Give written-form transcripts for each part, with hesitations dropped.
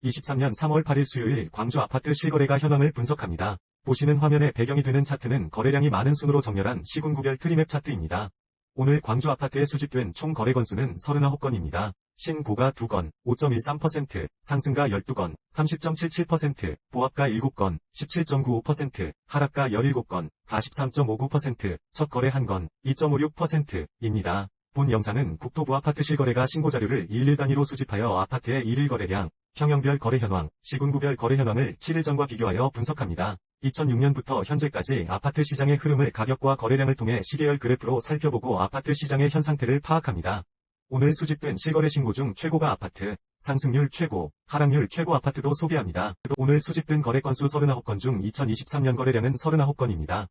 2023년 3월 8일 수요일 광주 아파트 실거래가 현황을 분석합니다. 보시는 화면에 배경이 되는 차트는 거래량이 많은 순으로 정렬한 시군구별 트리맵 차트입니다. 오늘 광주 아파트에 수집된 총 거래 건수는 39건입니다. 신고가 2건, 5.13%, 상승가 12건, 30.77%, 보합가 7건, 17.95%, 하락가 17건, 43.59%, 첫 거래 1건, 2.56%입니다. 본 영상은 국토부 아파트 실거래가 신고자료를 일일 단위로 수집하여 아파트의 일일 거래량, 평형별 거래 현황, 시군구별 거래 현황을 7일 전과 비교하여 분석합니다. 2006년부터 현재까지 아파트 시장의 흐름을 가격과 거래량을 통해 시계열 그래프로 살펴보고 아파트 시장의 현 상태를 파악합니다. 오늘 수집된 실거래 신고 중 최고가 아파트, 상승률 최고, 하락률 최고 아파트도 소개합니다. 오늘 수집된 거래 건수 39건 중 2023년 거래량은 39건입니다.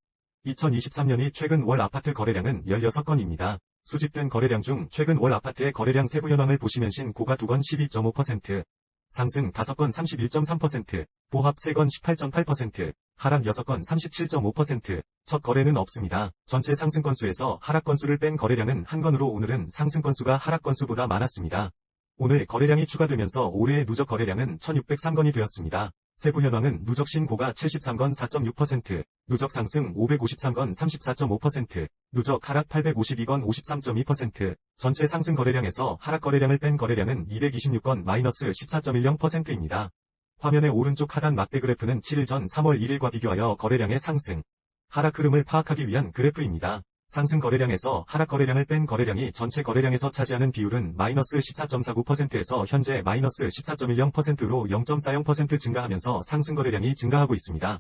2023년이 최근 월 아파트 거래량은 16건입니다. 수집된 거래량 중 최근 월 아파트의 거래량 세부 현황을 보시면 신고가 2건 12.5%, 상승 5건 31.3%, 보합 3건 18.8%, 하락 6건 37.5%, 첫 거래는 없습니다. 전체 상승 건수에서 하락 건수를 뺀 거래량은 1건으로 오늘은 상승 건수가 하락 건수보다 많았습니다. 오늘 거래량이 추가되면서 올해의 누적 거래량은 1603건이 되었습니다. 세부 현황은 누적 신고가 73건 4.6%, 누적 상승 553건 34.5%, 누적 하락 852건 53.2%, 전체 상승 거래량에서 하락 거래량을 뺀 거래량은 226건 마이너스 14.10%입니다. 화면의 오른쪽 하단 막대 그래프는 7일 전 3월 1일과 비교하여 거래량의 상승, 하락 흐름을 파악하기 위한 그래프입니다. 상승 거래량에서 하락 거래량을 뺀 거래량이 전체 거래량에서 차지하는 비율은 마이너스 14.49%에서 현재 마이너스 14.10%로 0.40% 증가하면서 상승 거래량이 증가하고 있습니다.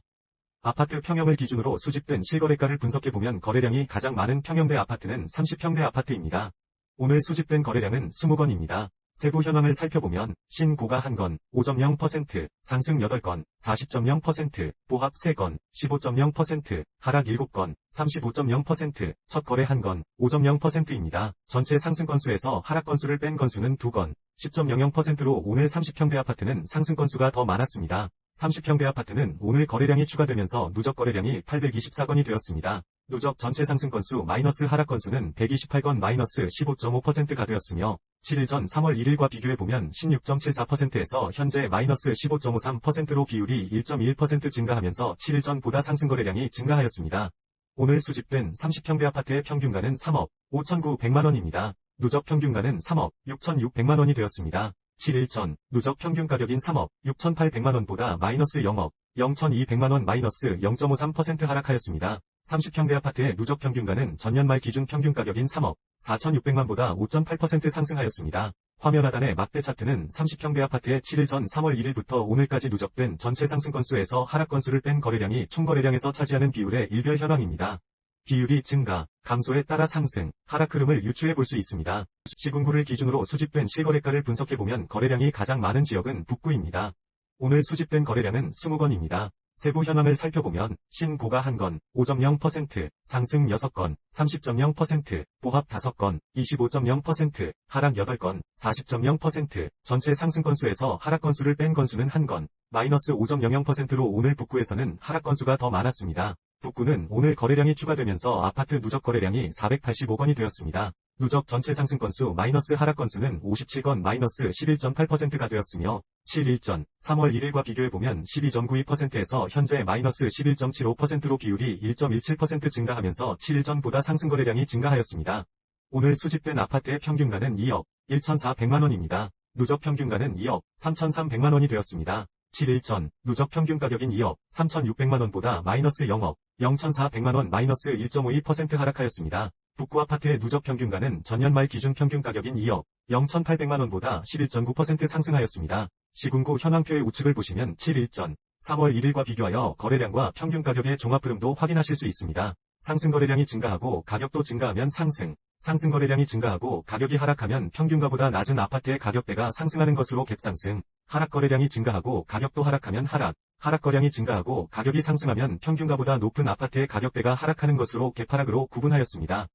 아파트 평형을 기준으로 수집된 실거래가를 분석해보면 거래량이 가장 많은 평형대 아파트는 30평대 아파트입니다. 오늘 수집된 거래량은 20건입니다. 세부 현황을 살펴보면 신고가 1건, 5.0%, 상승 8건, 40.0%, 보합 3건, 15.0%, 하락 7건, 35.0%, 첫 거래 1건, 5.0%입니다. 전체 상승 건수에서 하락 건수를 뺀 건수는 2건, 10.00%로 오늘 30평대 아파트는 상승 건수가 더 많았습니다. 30평대 아파트는 오늘 거래량이 추가되면서 누적 거래량이 824건이 되었습니다. 누적 전체 상승 건수 마이너스 하락 건수는 128건 마이너스 15.5%가 되었으며 7일 전 3월 1일과 비교해보면 16.74%에서 현재 마이너스 15.53%로 비율이 1.21% 증가하면서 7일 전보다 상승 거래량이 증가하였습니다. 오늘 수집된 30평대 아파트의 평균가는 3억 5,900만원입니다. 누적 평균가는 3억 6,600만원이 되었습니다. 7일 전 누적 평균 가격인 3억 6,800만원보다 마이너스 0억 0,200만원 마이너스 0.53% 하락하였습니다. 30평대 아파트의 누적 평균가는 전년 말 기준 평균 가격인 3억 4,600만보다 5.8% 상승하였습니다. 화면 하단의 막대 차트는 30평대 아파트의 7일 전 3월 1일부터 오늘까지 누적된 전체 상승 건수에서 하락 건수를 뺀 거래량이 총 거래량에서 차지하는 비율의 일별 현황입니다. 비율이 증가, 감소에 따라 상승, 하락 흐름을 유추해 볼 수 있습니다. 시군구를 기준으로 수집된 실거래가를 분석해보면 거래량이 가장 많은 지역은 북구입니다. 오늘 수집된 거래량은 20건입니다. 세부 현황을 살펴보면 신고가 1건, 5.0%, 상승 6건, 30.0%, 보합 5건, 25.0%, 하락 8건, 40.0%, 전체 상승 건수에서 하락 건수를 뺀 건수는 1건, 마이너스 5.00%로 오늘 북구에서는 하락 건수가 더 많았습니다. 북구는 오늘 거래량이 추가되면서 아파트 누적 거래량이 485건이 되었습니다. 누적 전체 상승 건수 마이너스 하락 건수는 57건 마이너스 11.8%가 되었으며 7일 전 3월 1일과 비교해보면 12.92%에서 현재 마이너스 11.75%로 비율이 1.17% 증가하면서 7일 전보다 상승 거래량이 증가하였습니다. 오늘 수집된 아파트의 평균가는 2억 1,400만원입니다. 누적 평균가는 2억 3,300만원이 되었습니다. 7일 전 누적 평균 가격인 2억 3,600만원보다 마이너스 0억 0,400만원 마이너스 1.52% 하락하였습니다. 북구 아파트의 누적 평균가는 전년 말 기준 평균 가격인 2억 0,800만원보다 11.9% 상승하였습니다. 시군구 현황표의 우측을 보시면 7일 전 3월 1일과 비교하여 거래량과 평균 가격의 종합 흐름도 확인하실 수 있습니다. 상승 거래량이 증가하고 가격도 증가하면 상승, 상승 거래량이 증가하고 가격이 하락하면 평균가보다 낮은 아파트의 가격대가 상승하는 것으로 갭상승, 하락 거래량이 증가하고 가격도 하락하면 하락, 하락 거래량이 증가하고 가격이 상승하면 평균가보다 높은 아파트의 가격대가 하락하는 것으로 갭하락으로 구분하였습니다.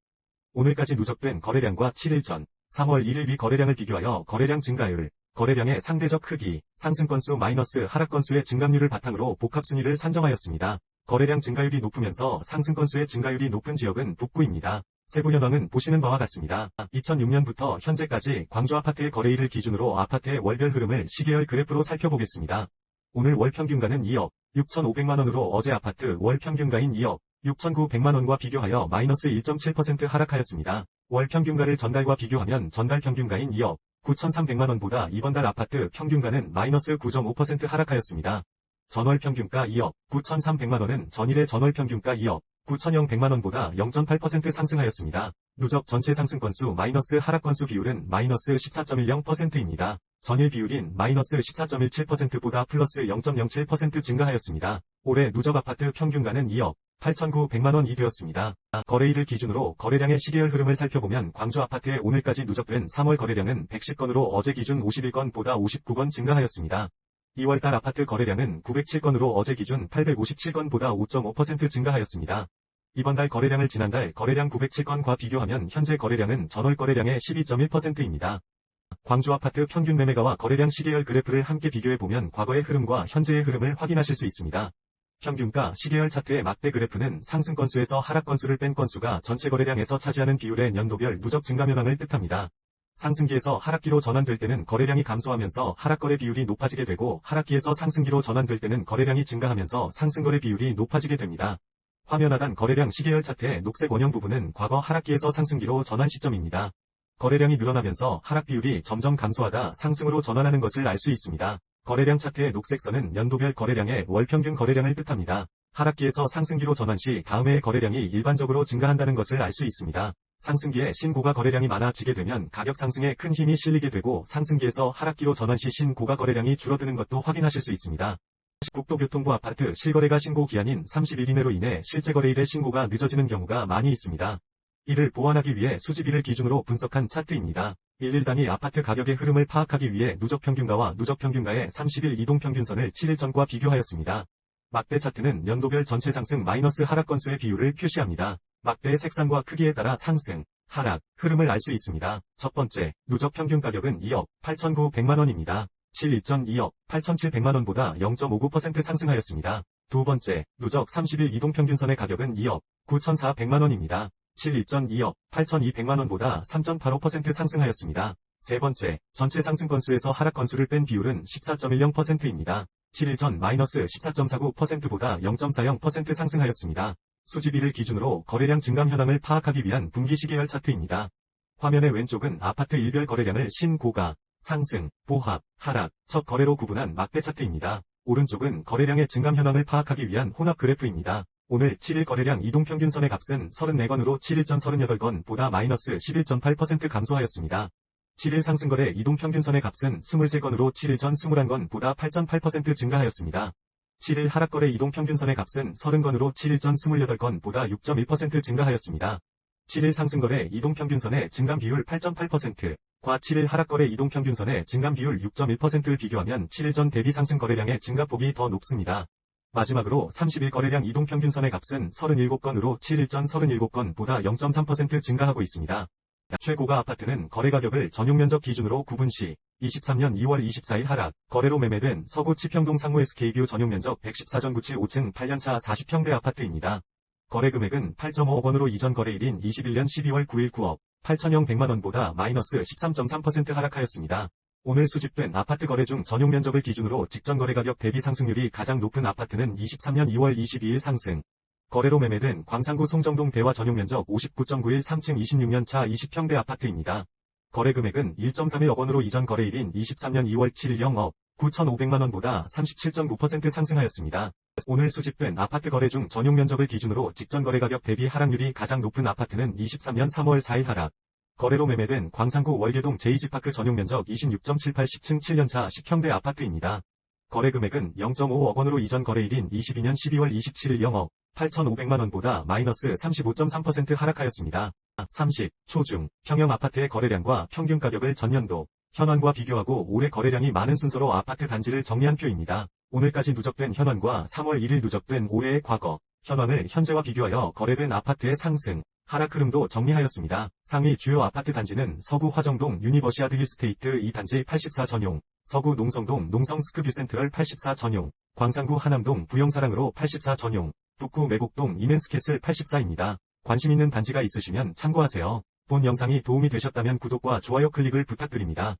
오늘까지 누적된 거래량과 7일 전 3월 1일 위 거래량을 비교하여 거래량 증가율, 거래량의 상대적 크기, 상승 건수 마이너스 하락 건수의 증감률을 바탕으로 복합 순위를 산정하였습니다. 거래량 증가율이 높으면서 상승 건수의 증가율이 높은 지역은 북구입니다. 세부 현황은 보시는 바와 같습니다. 2006년부터 현재까지 광주 아파트의 거래일을 기준으로 아파트의 월별 흐름을 시계열 그래프로 살펴보겠습니다. 오늘 월 평균가는 2억 6,500만원으로 어제 아파트 월 평균가인 2억 6,900만원과 비교하여 마이너스 1.7% 하락하였습니다. 월 평균가를 전달과 비교하면 전달 평균가인 2억 9,300만원보다 이번 달 아파트 평균가는 마이너스 9.5% 하락하였습니다. 전월 평균가 2억 9,300만원은 전일의 전월 평균가 2억 9,100만원보다 0.8% 상승하였습니다. 누적 전체 상승 건수 마이너스 하락 건수 비율은 마이너스 14.10%입니다. 전일 비율인 마이너스 14.17%보다 플러스 0.07% 증가하였습니다. 올해 누적 아파트 평균가는 2억 8,900만원이 되었습니다. 거래일을 기준으로 거래량의 시계열 흐름을 살펴보면 광주 아파트의 오늘까지 누적된 3월 거래량은 110건으로 어제 기준 51건보다 59건 증가하였습니다. 2월달 아파트 거래량은 907건으로 어제 기준 857건보다 5.5% 증가하였습니다. 이번 달 거래량을 지난달 거래량 907건과 비교하면 현재 거래량은 전월 거래량의 12.1%입니다. 광주 아파트 평균 매매가와 거래량 시계열 그래프를 함께 비교해보면 과거의 흐름과 현재의 흐름을 확인하실 수 있습니다. 평균가 시계열 차트의 막대 그래프는 상승 건수에서 하락 건수를 뺀 건수가 전체 거래량에서 차지하는 비율의 연도별 누적 증가 현황을 뜻합니다. 상승기에서 하락기로 전환될 때는 거래량이 감소하면서 하락거래 비율이 높아지게 되고 하락기에서 상승기로 전환될 때는 거래량이 증가하면서 상승거래 비율이 높아지게 됩니다. 화면 하단 거래량 시계열 차트의 녹색 원형 부분은 과거 하락기에서 상승기로 전환 시점입니다. 거래량이 늘어나면서 하락 비율이 점점 감소하다 상승으로 전환하는 것을 알 수 있습니다. 거래량 차트의 녹색 선은 연도별 거래량의 월평균 거래량을 뜻합니다. 하락기에서 상승기로 전환 시 다음 해의 거래량이 일반적으로 증가한다는 것을 알 수 있습니다. 상승기에 신고가 거래량이 많아지게 되면 가격 상승에 큰 힘이 실리게 되고 상승기에서 하락기로 전환 시 신고가 거래량이 줄어드는 것도 확인하실 수 있습니다. 국토교통부 아파트 실거래가 신고 기한인 30일 이내로 인해 실제 거래일의 신고가 늦어지는 경우가 많이 있습니다. 이를 보완하기 위해 수집일을 기준으로 분석한 차트입니다. 일일 단위 아파트 가격의 흐름을 파악하기 위해 누적평균가와 누적평균가의 30일 이동평균선을 7일 전과 비교하였습니다. 막대 차트는 연도별 전체 상승 마이너스 하락 건수의 비율을 표시합니다. 막대의 색상과 크기에 따라 상승, 하락, 흐름을 알 수 있습니다. 첫 번째, 누적 평균 가격은 2억 8,900만원입니다. 7일 전 2억 8,700만원보다 0.59% 상승하였습니다. 두 번째, 누적 30일 이동평균선의 가격은 2억 9,400만원입니다. 7일 전 2억 8,200만원보다 3.85% 상승하였습니다. 세 번째, 전체 상승 건수에서 하락 건수를 뺀 비율은 14.10%입니다. 7일 전 마이너스 14.49%보다 0.40% 상승하였습니다. 수집일을 기준으로 거래량 증감 현황을 파악하기 위한 분기 시계열 차트입니다. 화면의 왼쪽은 아파트 일별 거래량을 신고가, 상승, 보합, 하락, 첫 거래로 구분한 막대 차트입니다. 오른쪽은 거래량의 증감 현황을 파악하기 위한 혼합 그래프입니다. 오늘 7일 거래량 이동평균선의 값은 34건으로 7일 전 38건보다 마이너스 11.8% 감소하였습니다. 7일 상승거래 이동평균선의 값은 23건으로 7일 전 21건보다 8.8% 증가하였습니다. 7일 하락거래 이동평균선의 값은 30건으로 7일 전 28건보다 6.1% 증가하였습니다. 7일 상승거래 이동평균선의 증감 비율 8.8%과 7일 하락거래 이동평균선의 증감 비율 6.1%를 비교하면 7일 전 대비 상승 거래량의 증가폭이 더 높습니다. 마지막으로 30일 거래량 이동평균선의 값은 37건으로 7일 전 37건보다 0.3% 증가하고 있습니다. 최고가 아파트는 거래가격을 전용면적 기준으로 구분 시 23년 2월 24일 하락, 거래로 매매된 서구 치평동 상무 SK뷰 전용면적 114.97 5층 8년차 40평대 아파트입니다. 거래금액은 8.5억 원으로 이전 거래일인 21년 12월 9일 9억 8,100만원보다 마이너스 13.3% 하락하였습니다. 오늘 수집된 아파트 거래 중 전용면적을 기준으로 직전 거래가격 대비 상승률이 가장 높은 아파트는 23년 2월 22일 상승. 거래로 매매된 광산구 송정동 대화 전용면적 59.91 3층 26년차 20평대 아파트입니다. 거래금액은 1.31억 원으로 이전 거래일인 23년 2월 7일 0억 9,500만원보다 37.9% 상승하였습니다. 오늘 수집된 아파트 거래 중 전용면적을 기준으로 직전 거래가격 대비 하락률이 가장 높은 아파트는 23년 3월 4일 하락. 거래로 매매된 광산구 월계동 제2지파크 전용면적 26.78 10층 7년차 10평대 아파트입니다. 거래금액은 0.5억 원으로 이전 거래일인 22년 12월 27일 0억 8,500만원보다 마이너스 35.3% 하락하였습니다. 30. 초중, 평형 아파트의 거래량과 평균 가격을 전년도, 현황과 비교하고 올해 거래량이 많은 순서로 아파트 단지를 정리한 표입니다. 오늘까지 누적된 현황과 3월 1일 누적된 올해의 과거, 현황을 현재와 비교하여 거래된 아파트의 상승, 하락 흐름도 정리하였습니다. 상위 주요 아파트 단지는 서구 화정동 유니버시아드 힐스테이트 2단지 84 전용, 서구 농성동 농성 스크뷰 센트럴 84 전용, 광산구 하남동 부영사랑으로 84 전용, 북구 매곡동 이멘스캐슬 84입니다. 관심 있는 단지가 있으시면 참고하세요. 본 영상이 도움이 되셨다면 구독과 좋아요 클릭을 부탁드립니다.